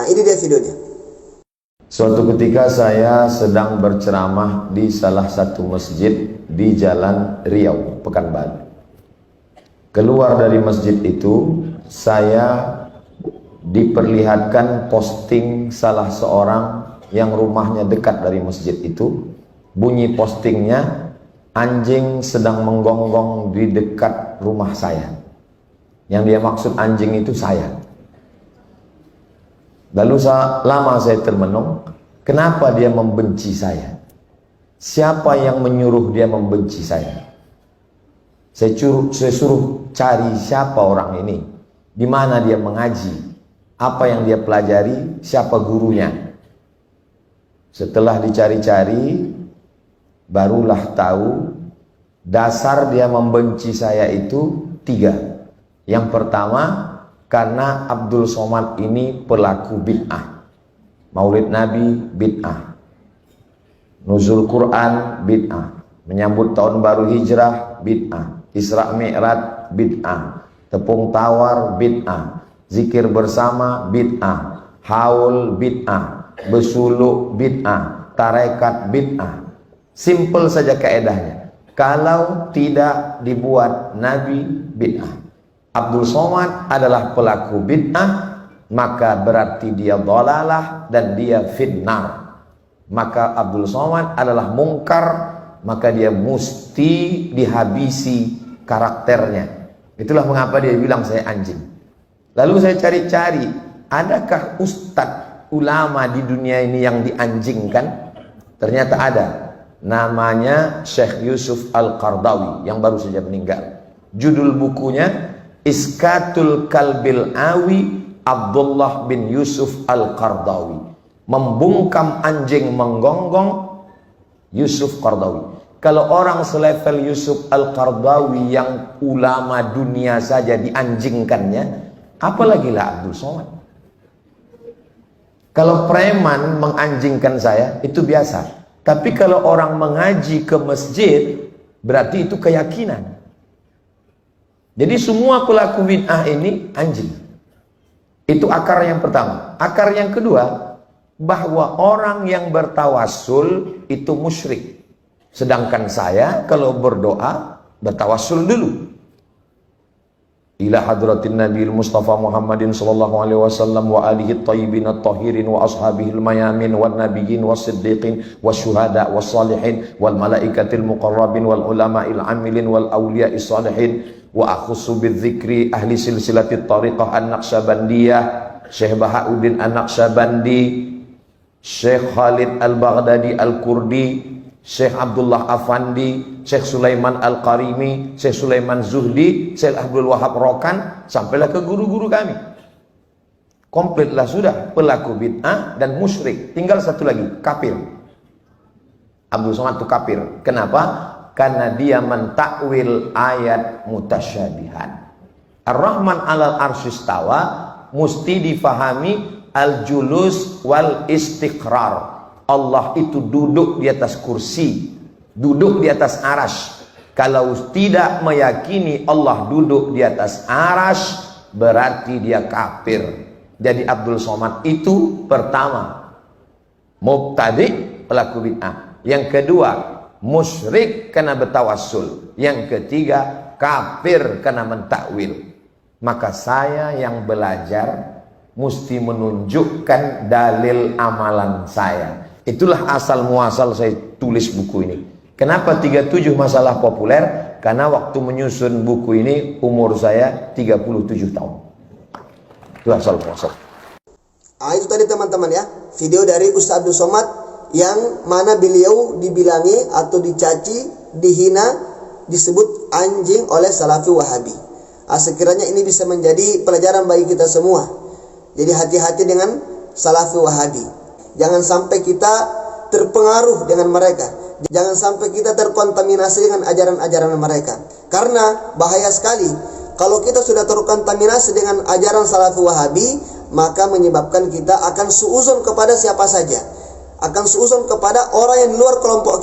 Nah, ini dia videonya. Suatu ketika saya sedang berceramah di salah satu masjid di Jalan Riau, Pekanbaru. Keluar dari masjid itu, saya diperlihatkan posting salah seorang yang rumahnya dekat dari masjid itu. Bunyi postingnya, anjing sedang menggonggong di dekat rumah saya. Yang dia maksud anjing itu saya. Lalu lama saya termenung, kenapa dia membenci saya? Siapa yang menyuruh dia membenci saya? Saya suruh cari siapa orang ini, di mana dia mengaji, apa yang dia pelajari, siapa gurunya. Setelah dicari-cari, barulah tahu dasar dia membenci saya itu 3. Yang pertama, karena Abdul Somad ini pelaku bid'ah. Maulid Nabi bid'ah, nuzul Quran bid'ah, menyambut tahun baru hijrah bid'ah, Isra Mi'raj bid'ah, tepung tawar bid'ah, zikir bersama bid'ah, haul bid'ah, besuluk bid'ah, tarekat bid'ah. Simple saja kaedahnya. Kalau tidak dibuat Nabi bid'ah. Abdul Somad adalah pelaku bid'ah, maka berarti dia dhalalah dan dia finnar. Maka Abdul Somad adalah mungkar, maka dia mesti dihabisi karakternya. Itulah mengapa dia bilang saya anjing. Lalu saya cari-cari, adakah ustadz ulama di dunia ini yang dianjingkan? Ternyata ada. Namanya Syekh Yusuf Al-Qardawi yang baru saja meninggal. Judul bukunya Iskatul Kalbil Awi Abdullah bin Yusuf Al-Qardawi. Membungkam anjing menggonggong Yusuf Qardawi. Kalau orang selevel Yusuf Al-Qardawi yang ulama dunia saja dianjingkannya, apalagi lah Abdul Somad. Kalau preman menganjingkan saya, itu biasa. Tapi kalau orang mengaji ke masjid, berarti itu keyakinan. Jadi semua pelaku bid'ah ini anjing. Itu akar yang pertama. Akar yang kedua, bahwa orang yang bertawassul itu musyrik. Sedangkan saya kalau berdoa bertawassul dulu. Ila hadratin Nabil Mustafa Muhammadin sallallahu alaihi wasallam wa alihi at-tayyibin at-tahirin wa ashabihil mayamin wan nabiyyin was-siddiqin wasyuhada was-salihin wal malaikatil muqarrabin wal ulama'il amilin wal awliya'is salihin wa akhussu bidzikri ahli silsilatit tariqah an-naqsyabandiyah Syekh Bahauddin an-Naqsyabandi, Syekh Khalid al-Baghdadi al-Kurdi, Syekh Abdullah Afandi, Syekh Sulaiman Al-Qarimi, Syekh Sulaiman Zuhdi, Syekh Abdul Wahab Rokan, sampailah ke guru-guru kami. Komplitlah sudah, pelaku bid'ah dan musyrik. Tinggal satu lagi, kafir. Abdul Somad itu kafir. Kenapa? Karena dia mentakwil ayat mutasyabihan. Ar-Rahman 'alal arsyistawa mesti difahami al-julus wal istiqrar. Allah itu duduk di atas kursi, duduk di atas arash. Kalau tidak meyakini Allah duduk di atas arash, berarti dia kafir. Jadi Abdul Somad itu pertama mubtadi, pelaku bid'ah. Yang kedua musyrik karena bertawassul. Yang ketiga kafir karena mentakwil. Maka saya yang belajar mesti menunjukkan dalil amalan saya. Itulah asal muasal saya tulis buku ini. Kenapa 37 masalah populer? Karena waktu menyusun buku ini umur saya 37 tahun. Itu asal muasal. Itu tadi teman-teman ya, video dari Ustaz Abdul Somad yang mana beliau dibilangi atau dicaci, dihina, disebut anjing oleh Salafi Wahabi. Sekiranya ini bisa menjadi pelajaran bagi kita semua. Jadi hati-hati dengan Salafi Wahabi. Jangan sampai kita terpengaruh dengan mereka. Jangan sampai kita terkontaminasi dengan ajaran-ajaran mereka. Karena bahaya sekali kalau kita sudah terkontaminasi dengan ajaran Salafi Wahabi, maka menyebabkan kita akan suuzon kepada siapa saja. Akan suuzon kepada orang yang di luar kelompok